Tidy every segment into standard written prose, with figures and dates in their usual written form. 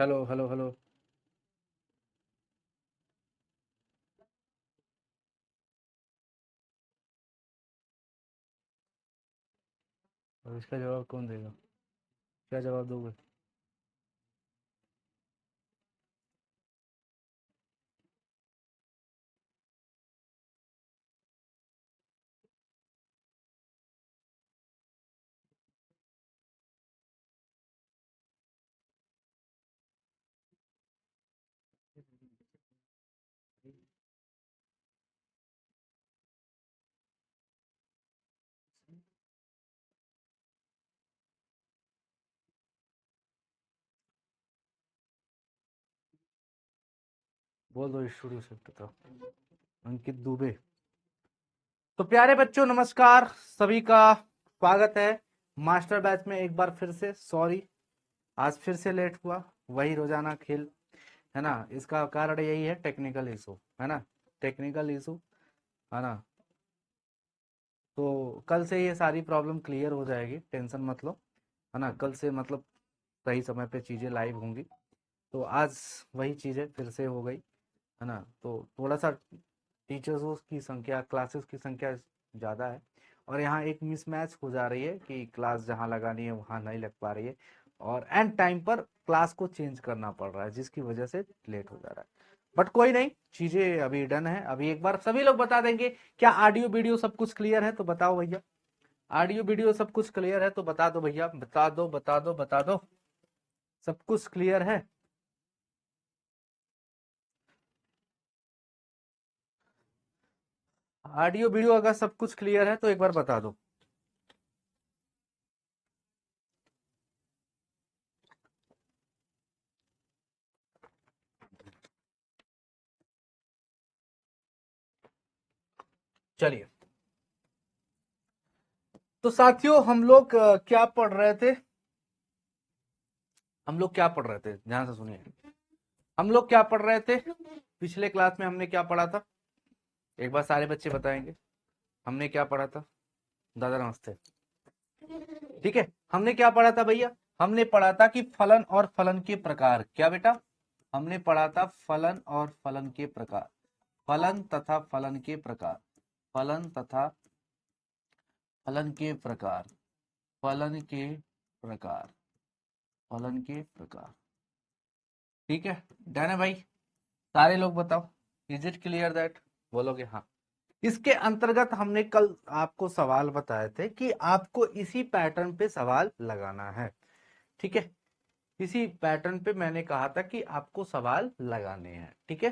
Hello hello hello. अब इसका जवाब कौन देगा? क्या जवाब दोगे? बोल दो स्टूडियो से बताओ। अंकित दुबे। तो प्यारे बच्चों, नमस्कार। सभी का स्वागत है मास्टर बैच में। एक बार फिर से सॉरी, आज फिर से लेट हुआ। वही रोजाना खेल है ना। इसका कारण यही है, टेक्निकल इशू है ना। टेक्निकल इशू है ना। तो कल से ये सारी प्रॉब्लम क्लियर हो जाएगी, टेंशन मत लो। है ना, कल से मतलब सही समय पे चीजें लाइव होंगी। तो आज वही चीजें फिर से हो गई, है ना। तो थोड़ा सा टीचर्स की संख्या, क्लासेस की संख्या ज़्यादा है, और यहाँ एक मिसमैच हो जा रही है कि क्लास जहाँ लगानी है वहाँ नहीं लग पा रही है, और एंड टाइम पर क्लास को चेंज करना पड़ रहा है, जिसकी वजह से लेट हो जा रहा है। बट कोई नहीं, चीज़ें अभी डन है। अभी एक बार सभी लोग बता देंगे, क्या ऑडियो वीडियो सब कुछ क्लियर है? तो बताओ भैया। ऑडियो वीडियो सब कुछ क्लियर है तो बता दो भैया, बता दो बता दो बता दो। सब कुछ क्लियर है? ऑडियो वीडियो अगर सब कुछ क्लियर है तो एक बार बता दो। चलिए, तो साथियों हम लोग क्या पढ़ रहे थे? हम लोग क्या पढ़ रहे थे, ध्यान से सुनिए। हम लोग क्या पढ़ रहे थे? पिछले क्लास में हमने क्या पढ़ा था? एक बार सारे बच्चे बताएंगे, हमने क्या पढ़ा था? दादा नमस्ते। ठीक है, हमने क्या पढ़ा था भैया? हमने पढ़ा था कि फलन और फलन के प्रकार। क्या बेटा? हमने पढ़ा था फलन और फलन के प्रकार। फलन तथा फलन के प्रकार। फलन तथा फलन के प्रकार। फलन के प्रकार। फलन के प्रकार। ठीक है, डन है भाई? सारे लोग बताओ, इज इट क्लियर दैट? बोलोगे हाँ। इसके अंतर्गत हमने कल आपको सवाल बताए थे कि आपको इसी पैटर्न पे सवाल लगाना है। ठीक है, इसी पैटर्न पे मैंने कहा था कि आपको सवाल लगाने हैं। ठीक है,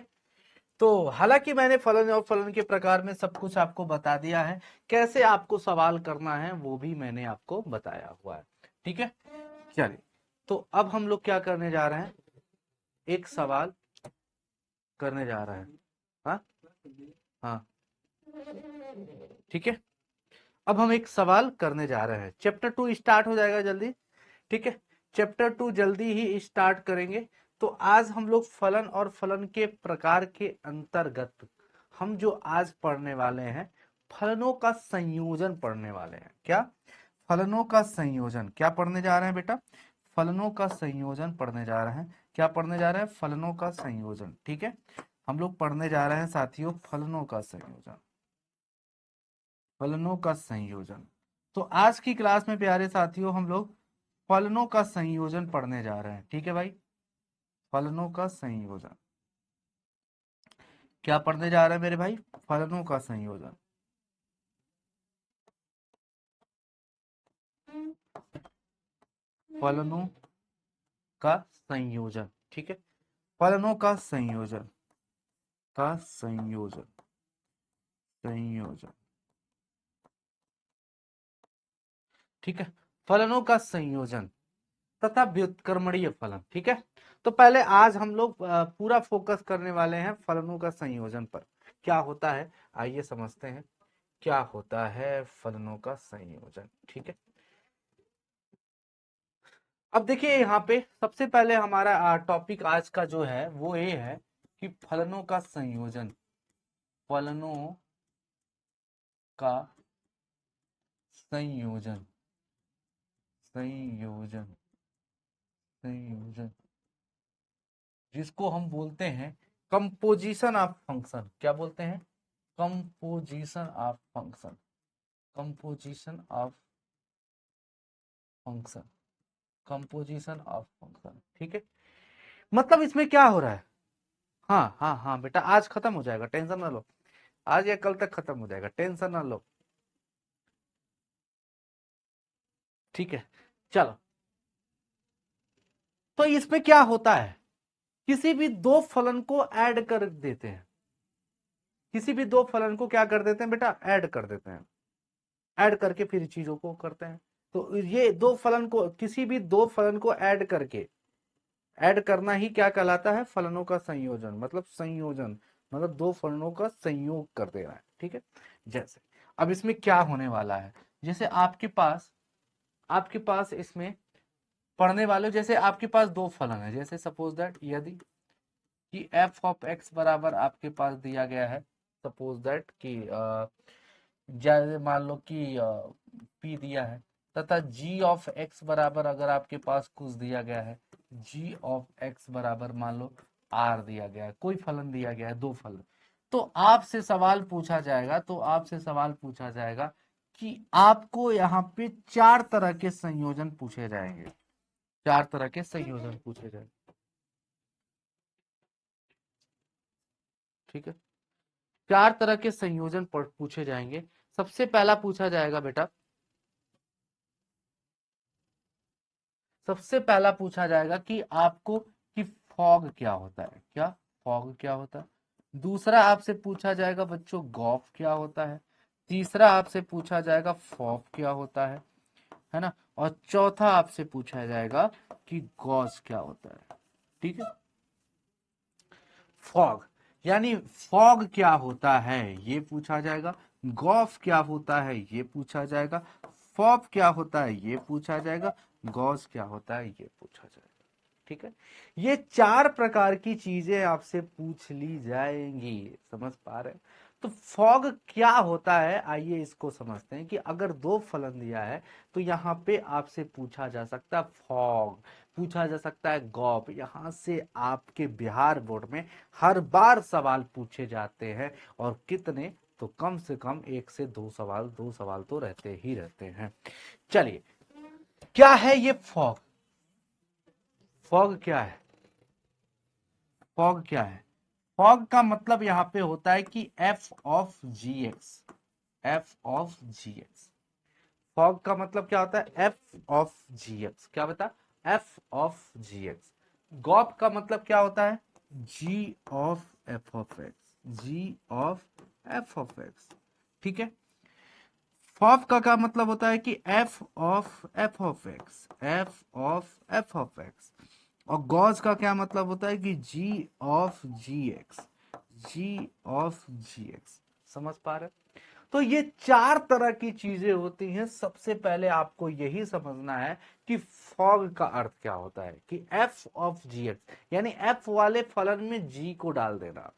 तो हालांकि मैंने फलन और फलन के प्रकार में सब कुछ आपको बता दिया है, कैसे आपको सवाल करना है वो भी मैंने आपको बताया हुआ है। ठीक है, चलिए, तो अब हम लोग क्या करने जा रहे हैं? एक सवाल करने जा रहे हैं। हाँ हाँ, ठीक है। अब हम एक सवाल करने जा रहे हैं। चैप्टर 2 स्टार्ट हो जाएगा जल्दी। ठीक है, चैप्टर 2 जल्दी ही स्टार्ट करेंगे। तो आज हम लोग फलन और फलन के प्रकार के अंतर्गत हम जो आज पढ़ने वाले हैं, फलनों का संयोजन पढ़ने वाले हैं। क्या? फलनों का संयोजन। क्या पढ़ने जा रहे हैं बेटा? फलनों का संयोजन पढ़ने जा रहे हैं। क्या पढ़ने जा रहे हैं? फलनों का संयोजन। ठीक है, हम लोग पढ़ने जा रहे हैं साथियों फलनों का संयोजन। फलनों का संयोजन। तो आज की क्लास में प्यारे साथियों हम लोग फलनों का संयोजन पढ़ने जा रहे हैं। ठीक है भाई, फलनों का संयोजन। क्या पढ़ने जा रहे हैं मेरे भाई? फलनों का संयोजन। फलनों का संयोजन। ठीक है, फलनों का संयोजन। का संयोजन। संयोजन। ठीक है, फलनों का संयोजन तथा व्युत्क्रमणीय फलन। ठीक है, तो पहले आज हम लोग पूरा फोकस करने वाले हैं फलनों का संयोजन पर। क्या होता है, आइए समझते हैं क्या होता है फलनों का संयोजन। ठीक है, अब देखिए यहाँ पे सबसे पहले हमारा टॉपिक आज का जो है वो ये है कि फलनों का संयोजन। फलनों का संयोजन। संयोजन। संयोजन। जिसको हम बोलते हैं कंपोजिशन ऑफ फंक्शन। क्या बोलते हैं? Composition of function. Composition of function. Composition of function. ठीक है, मतलब इसमें क्या हो रहा है? हाँ हाँ हाँ बेटा, आज खत्म हो जाएगा, टेंशन ना लो। आज या कल तक खत्म हो जाएगा, टेंशन ना लो। ठीक है, चलो। तो इसमें क्या होता है, किसी भी दो फलन को ऐड कर देते हैं। किसी भी दो फलन को क्या कर देते हैं बेटा? ऐड कर देते हैं। ऐड करके फिर चीजों को करते हैं। तो ये दो फलन को, किसी भी दो फलन को ऐड करके, ऐड करना ही क्या कहलाता है? फलनों का संयोजन, मतलब संयोजन, मतलब दो फलनों का संयोग कर देना है। ठीक है, जैसे अब इसमें क्या होने वाला है, जैसे आपके पास इसमें पढ़ने वाले, जैसे आपके पास दो फलन है, जैसे सपोज दैट यदि कि एफ ऑफ एक्स बराबर आपके पास दिया गया है, सपोज दैट कि जैसे मान लो कि पी दिया है, तथा जी ऑफ एक्स बराबर अगर आपके पास कुछ दिया गया है, जी ऑफ एक्स बराबर मान लो आर दिया गया है, कोई फलन दिया गया है, दो फलन। तो आपसे सवाल पूछा जाएगा, कि आपको यहाँ पे चार तरह के संयोजन पूछे जाएंगे। चार तरह के संयोजन पूछे जाएंगे। ठीक है, चार तरह के संयोजन पूछे जाएंगे। सबसे पहला पूछा जाएगा बेटा, सबसे पहला पूछा जाएगा कि आपको कि फॉग क्या होता है। क्या? फॉग क्या होता है। दूसरा आपसे पूछा जाएगा बच्चों गॉफ क्या होता है। तीसरा आपसे पूछा जाएगा फॉग क्या होता है ना। और चौथा आपसे पूछा जाएगा कि गॉस क्या होता है। ठीक है, फॉग यानी फॉग क्या होता है ये पूछा जाएगा, गॉफ क्या होता है ये पूछा जाएगा, फॉग क्या होता है ये पूछा जाएगा, गॉस क्या होता है ये पूछा जाएगा। ठीक है, ये चार प्रकार की चीजें आपसे पूछ ली जाएंगी। समझ पा रहे हैं? तो फॉग क्या होता है, आइए इसको समझते हैं कि अगर दो फलन दिया है तो यहाँ पे आपसे पूछा जा सकता है फॉग, पूछा जा सकता है गॉप। यहाँ से आपके बिहार बोर्ड में हर बार सवाल पूछे जाते हैं, और कितने, तो कम से कम एक से दो सवाल तो रहते ही रहते हैं। चलिए, क्या है ये फॉग? फॉग क्या है? फॉग क्या है? फॉग का मतलब यहाँ पे होता है कि F of G X. F of G X, fog का मतलब क्या होता है? F of G X. क्या बता? F of G X. गॉप का मतलब क्या होता है? G of F of X. G of F of X. ठीक है, फॉफ का क्या मतलब होता है कि F of X. F of F of X. और गॉस का क्या मतलब होता है कि जी of G X. G of G X. समझ पा रहे? तो ये चार तरह की चीजें होती हैं। सबसे पहले आपको यही समझना है कि फॉग का अर्थ क्या होता है, कि एफ ऑफ जी एक्स यानी एफ वाले फलन में जी को डाल देना।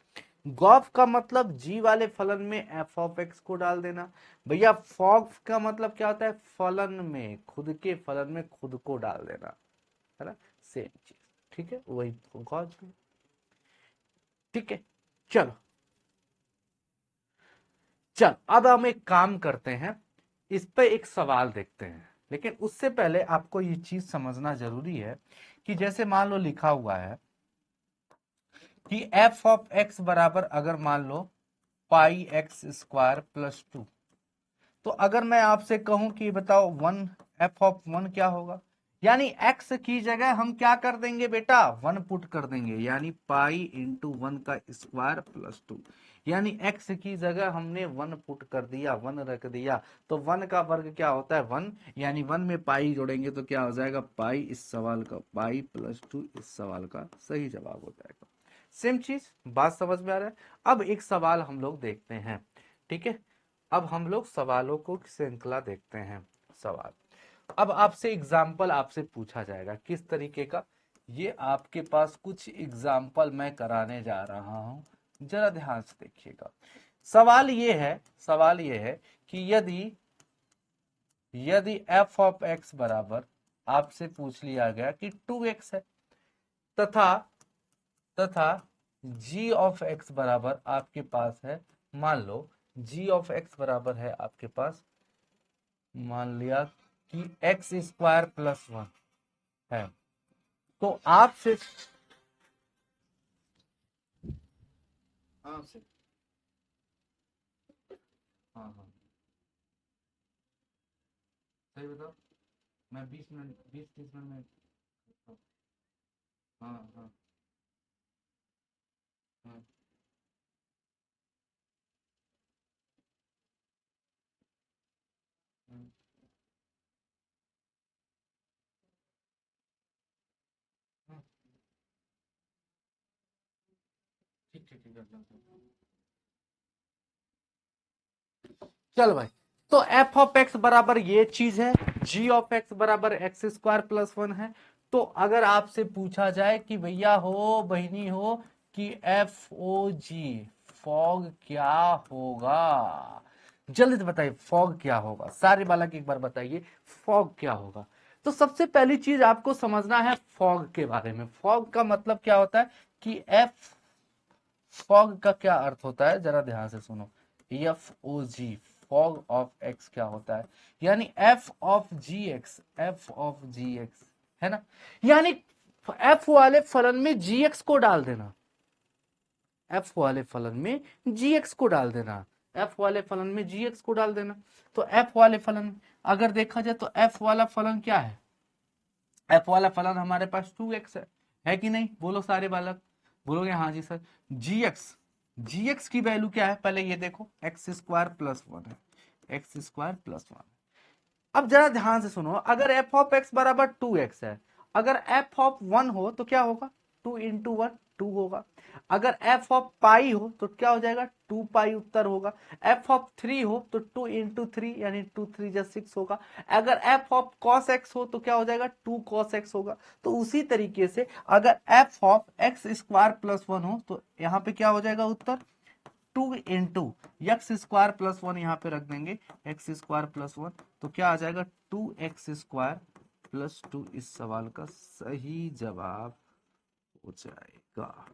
गॉफ का मतलब जी वाले फलन में एफ ऑफ एक्स को डाल देना। भैया फॉग का मतलब क्या होता है? फलन में, खुद के फलन में खुद को डाल देना, है ना। सेम चीज। ठीक है, वही गॉस भी। ठीक है, चलो। चल अब हम एक काम करते हैं, इस पे एक सवाल देखते हैं। लेकिन उससे पहले आपको ये चीज समझना जरूरी है कि जैसे मान लो लिखा हुआ है कि एफ ऑफ एक्स बराबर अगर मान लो पाई एक्स स्क्वायर प्लस टू, तो अगर मैं आपसे कहूं कि बताओ वन, एफ ऑफ वन क्या होगा? यानी एक्स की जगह हम क्या कर देंगे बेटा? वन पुट कर देंगे, यानी पाई इंटू वन का स्क्वायर प्लस टू। यानी एक्स की जगह हमने वन पुट कर दिया, वन रख दिया। तो वन का वर्ग क्या होता है? वन। यानी वन में पाई जोड़ेंगे तो क्या हो जाएगा? पाई। इस सवाल का पाई प्लस टू इस सवाल का सही जवाब हो जाएगा। सेम चीज, बात समझ में आ रहा है? अब एक सवाल हम लोग देखते हैं। ठीक है, अब हम लोग सवालों को श्रृंखला देखते हैं। सवाल, अब आपसे एग्जाम्पल आपसे पूछा जाएगा किस तरीके का, ये आपके पास कुछ एग्जाम्पल मैं कराने जा रहा हूं, जरा ध्यान से देखिएगा। सवाल ये है कि यदि यदि एफ ऑफ एक्स बराबर आपसे पूछ लिया गया कि 2x है, तथा तथा g ऑफ x बराबर आपके पास है, मान लो g ऑफ x बराबर है आपके पास, मान लिया कि एक्स स्क्वायर प्लस वन है, तो आपसे हाँ से हाँ हाँ सही बताओ, मैं 20 मिनट 20-30 मिनट में हाँ हाँ हाँ हाँ, हाँ, ठीक ठीक ठीक कर लो। चल भाई, तो एफ ऑफ एक्स बराबर ये चीज है, जी ऑफ एक्स बराबर एक्स स्क्वायर प्लस वन है। तो अगर आपसे पूछा जाए कि भैया हो बहिनी हो कि एफ ओ जी फॉग क्या होगा, जल्दी से बताइए फॉग क्या होगा, सारे बालक एक बार बताइए फॉग क्या होगा। तो सबसे पहली चीज आपको समझना है फॉग के बारे में, फॉग का मतलब क्या होता है कि एफ, फॉग का क्या अर्थ होता है जरा ध्यान से सुनो, F O G, fog of X क्या होता है, यानी F of G X, F of G X है ना, यानी एफ वाले फलन में जी एक्स को डाल देना, एफ वाले फलन में जी एक्स को डाल देना, एफ वाले फलन में जी एक्स को डाल देना। तो एफ वाले फलन अगर देखा जाए तो एफ वाला फलन क्या है, एफ वाला फलन हमारे पास 2x है कि नहीं, बोलो सारे बालक, बोलोगे हाँ जी सर। जी एक्स की वैल्यू क्या है पहले ये देखो, एक्स स्क्वायर प्लस वन है, एक्स स्क्वायर प्लस वन। अब जरा ध्यान से सुनो, अगर एफ ऑफ एक्स बराबर 2x है, अगर एफ ऑफ वन हो तो क्या होगा, 2 × 1 2 होगा, अगर एफ ऑफ पाई हो तो क्या हो जाएगा 2 पाई उत्तर होगा, एफ ऑफ थ्री हो तो 2 × 3 यानी 2 3 = 6 होगा, अगर एफ ऑफ कॉस एक्स हो तो क्या हो जाएगा 2 cos x होगा। तो उसी तरीके से अगर F of x square plus one हो तो यहाँ पे क्या हो जाएगा उत्तर 2 × x² + 1, यहाँ पे रख देंगे x² + 1, तो क्या आ जाएगा 2x² + 2, इस सवाल का सही जवाब हो जाएगा।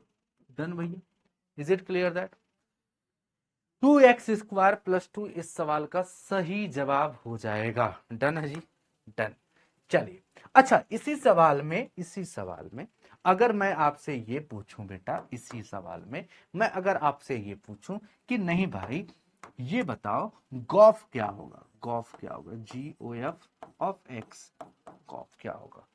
डन भैया, is it clear that 2x² + 2 इस सवाल का सही जवाब हो जाएगा। डन है जी, डन। चलिए, अच्छा इसी सवाल में अगर मैं आपसे ये पूछूं बेटा, इसी सवाल में मैं अगर आपसे ये पूछूं कि नहीं भाई ये बताओ गॉफ क्या होगा, गॉफ क्या होगा, GOF ऑफ एक्स, गॉफ क्या होगा,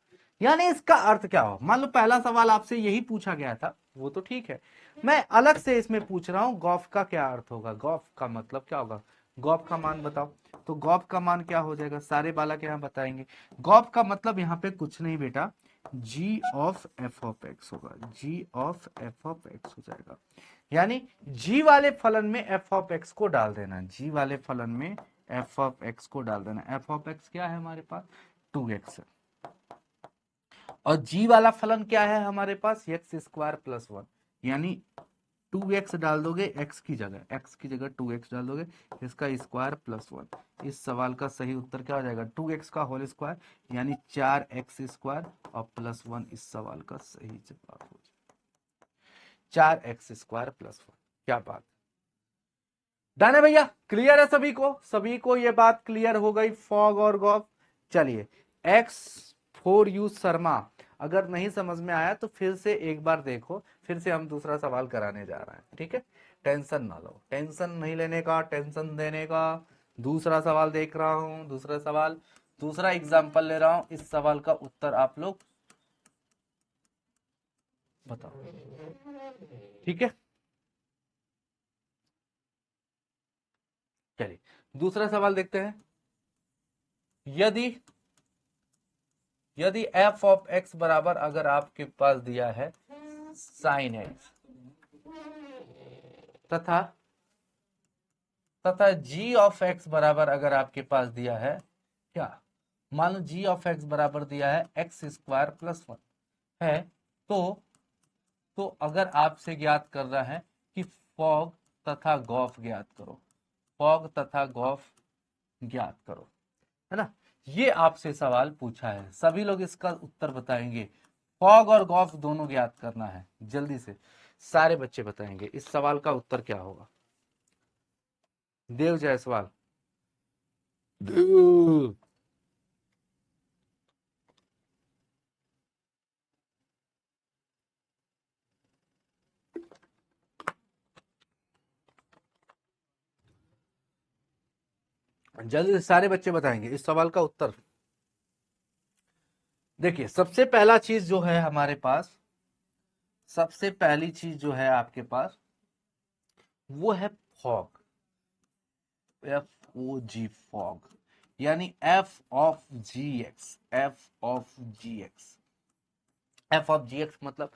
यानी इसका अर्थ क्या हो। मान लो पहला सवाल आपसे यही पूछा गया था, वो तो ठीक है, मैं अलग से इसमें पूछ रहा हूं गॉफ का क्या अर्थ होगा, गॉफ का मतलब क्या होगा, गॉफ का मान बताओ। तो गॉफ का मान क्या हो जाएगा, सारे बालक यहाँ बताएंगे। गॉफ का मतलब यहाँ पे कुछ नहीं बेटा, जी ऑफ एफ ऑफ एक्स होगा, जी ऑफ एफ ऑफ एक्स हो जाएगा, यानी जी वाले फलन में एफ ऑफ एक्स को डाल देना, जी वाले फलन में एफ ऑफ एक्स को डाल देना। एफ ऑफ एक्स क्या है हमारे पास 2x, और जी वाला फलन क्या है हमारे पास x² + 1, यानी 2x डाल दोगे x की जगह 2x डाल दोगे, इसका स्क्वायर +1। इस सवाल का सही उत्तर क्या हो जाएगा 2x का होल स्क्वायर, यानी 4x² और +1, इस सवाल का सही जवाब हो जाएगा 4x² + 1। क्या बात, डन है भैया, क्लियर है सभी को, सभी को ये बात क्लियर हो गई फॉग और गॉफ। चलिए एक्स फॉर यू शर्मा, अगर नहीं समझ में आया तो फिर से एक बार देखो, फिर से हम दूसरा सवाल कराने जा रहे हैं, ठीक है, टेंशन ना लो, टेंशन नहीं लेने का, टेंशन देने का। दूसरा सवाल देख रहा हूं, दूसरा सवाल, दूसरा एग्जाम्पल ले रहा हूं, इस सवाल का उत्तर आप लोग बताओ, ठीक है। चलिए दूसरा सवाल देखते हैं, यदि यदि एफ ऑफ एक्स बराबर अगर आपके पास दिया है साइन एक्स, तथा तथा जी ऑफ एक्स बराबर अगर आपके पास दिया है क्या, मान लो जी ऑफ एक्स बराबर दिया है x² + 1 है, तो तो अगर आपसे ज्ञात कर रहा है कि फॉग तथा गॉफ ज्ञात करो, फॉग तथा गॉफ ज्ञात करो, है ना, ये आपसे सवाल पूछा है, सभी लोग इसका उत्तर बताएंगे फॉग और गॉफ दोनों ज्ञात करना है, जल्दी से सारे बच्चे बताएंगे इस सवाल का उत्तर क्या होगा। देव जायसवाल, देव। जल्दी से सारे बच्चे बताएंगे इस सवाल का उत्तर। देखिए सबसे पहला चीज जो है हमारे पास, सबसे पहली चीज जो है आपके पास वो है फॉग, FOG फॉग, यानी F ऑफ जी एक्स मतलब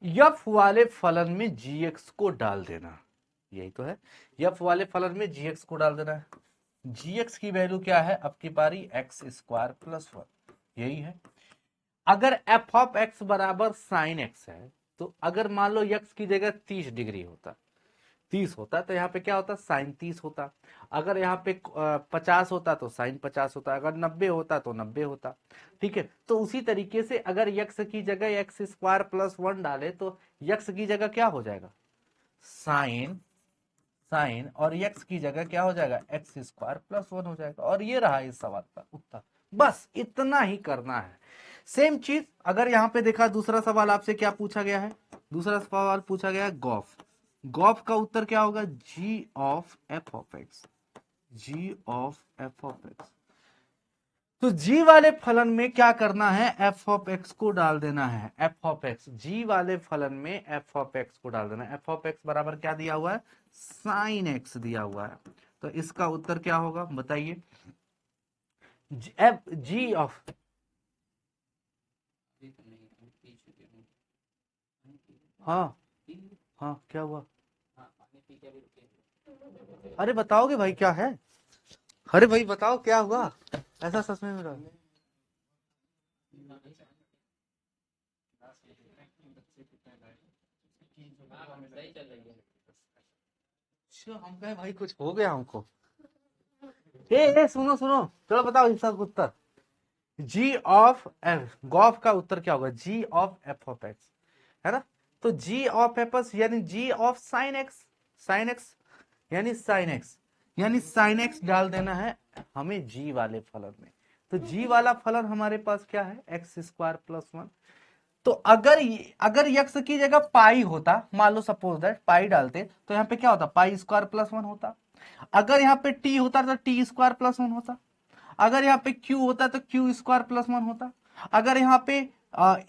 यफ वाले फलन में GX को डाल देना, यही तो है। यफ वाले फलन में GX को डाल देना है। GX की वैल्यू क्या है, अब की पारी x² + 1, यही है। अगर f ऑफ x बराबर sin x है, तो अगर मान लो x की जगह 30 डिग्री होता, 30 होता तो यहाँ पे क्या होता, sin 30 होता। अगर यहाँ पे 50 होता तो sin 50 होता, अगर 90 होता तो 90 होता। ठीक है, तो उसी तरीके से अगर x की जगह x² + 1 डाले तो x की जगह क्या हो जाएगा, sin, और x की जगह क्या हो जाएगा, x² + 1 हो जाएगा। और ये रहा इस सवाल का उत्तर। बस इतना ही करना है। सेम चीज अगर यहाँ पे देखा, दूसरा सवाल आपसे क्या पूछा गया है, दूसरा सवाल पूछा गया है गॉफ। गॉफ का उत्तर क्या होगा, g of f of x, g of f of x। तो g वाले फलन में क्या करना है, f ऑफ x को डाल देना है, f ऑफ x, g वाले फलन में f ऑफ x को डाल देना है। f ऑफ x बराबर क्या दिया हुआ है, sin x दिया हुआ है। तो इसका उत्तर क्या होगा बताइए, g ऑफ, हाँ हाँ क्या हुआ, अरे बताओगे भाई क्या है, अरे भाई बताओ क्या हुआ, ऐसा सच में मेरा। अच्छा, हम कहे भाई कुछ हो गया हमको। ए सुनो सुनो, चलो बताओ इसका उत्तर, g ऑफ एफ, गॉफ का उत्तर क्या होगा, g of f of x, है ना। तो g ऑफ f यानी g of sin x, sin x यानी sin x, यानी sin x डाल देना है हमें g वाले फलन में। तो g वाला फलन हमारे पास क्या है, x² + 1। तो अगर यक्स की जगह पाई होता, मान लो सपोज दैट पाई डालते, तो यहाँ पे क्या होता, पाई² + 1 होता। अगर यहाँ पे t होता तो t² + 1 होता। अगर यहाँ पे q होता तो q² + 1 होता। अगर यहाँ पे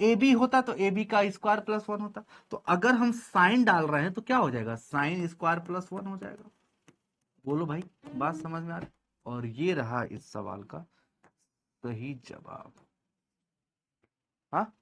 ए बी होता तो ए बी का स्क्वायर + 1 होता। तो अगर हम साइन डाल रहे हैं तो क्या हो जाएगा, sin² + 1 हो जाएगा। बोलो भाई, बात समझ में आ रही। और ये रहा इस सवाल का सही जवाब। हाँ